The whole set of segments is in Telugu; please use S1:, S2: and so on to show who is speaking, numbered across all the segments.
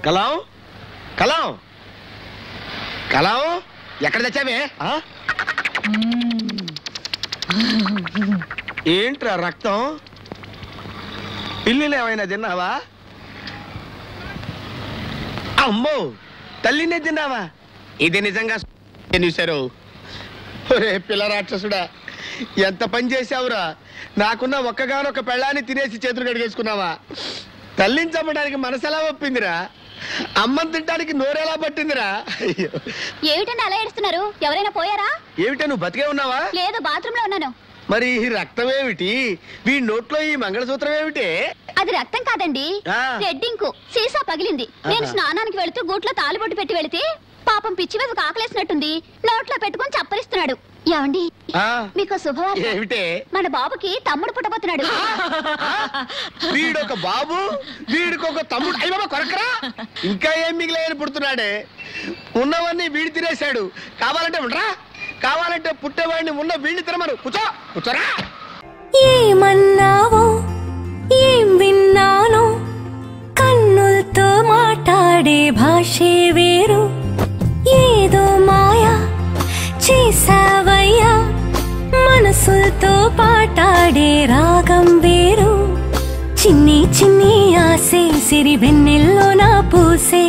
S1: కలాం కలాం కలాం ఎక్కడ తెచ్చావే? ఏంట్రా రక్తం? పిల్లిని ఏమైనా తిన్నావా? అమ్మో, తల్లినే తిన్నావా? ఇది నిజంగా చూశారు. ఒరే పిల్ల రాక్షసుడా, ఎంత పని చేసావురా! నాకున్న ఒక్కగానొక్క పెళ్ళాన్ని తినేసి చేతులు కడిగేసుకున్నావా? తల్లిని చంపడానికి మనసెలా ఒప్పిందిరా? అమ్మని తింటానికి నోరెలా పట్టిందిరా?
S2: ఏమిటండి అలా ఏడుస్తున్నారు? ఎవరైనా పోయారా?
S1: ఏమిటా, నువ్వు బతికే ఉన్నావా?
S2: లేదు, బాత్రూమ్ లో ఉన్నాను.
S1: మరి ఈ రక్తం ఏమిటి? వీడి నోట్లో ఈ మంగళసూత్రం ఏమిటి?
S2: అది రక్తం కాదండి, రెడ్డింకు. సీసా పగిలింది. నేను స్నానానికి వెళుతూ గూట్లో తాలిబొట్టు పెట్టి వెళితే పాపం పిచ్చి మీద కాకలేసినట్టుంది, నోట్లో పెట్టుకుని చప్పరిస్తున్నాడు. ఏమండి, మీకు శుభవార్త.
S1: ఏమిటే?
S2: మన బాబుకి తమ్ముడు పుట్టబోతున్నాడు.
S1: వీడొక బాబు, వీడికొక తమ్ముడు. అయ్య బాబా కొరకరా, ఇంకా ఏం మిగిలేని పుడుతున్నాడే. ఉన్నవన్నీ వీడి తినేశాడు. కావాలంటే ఉండరా, కావాలంటే పుట్టేవాడిని ఉన్న వీడిని తినమను. కూర్చో, కూర్చోరా.
S3: ఏమన్నావో ఏం విన్నానో, కన్నులతో మాట్లాడే భాషే వేరు. ఏదో మాయా చేసావయ్యా, మనసులతో పాటాడే రాగం వేరు. చిన్ని చిన్ని ఆసే సిరి వెన్నెల్లో నా పూసే,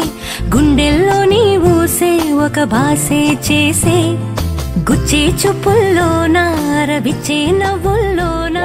S3: గుండెల్లో నీ ఊసే ఒక భాసే చేసే. గుచ్చే చూపుల్లోనా, రవిచ్చే నవ్వుల్లోనా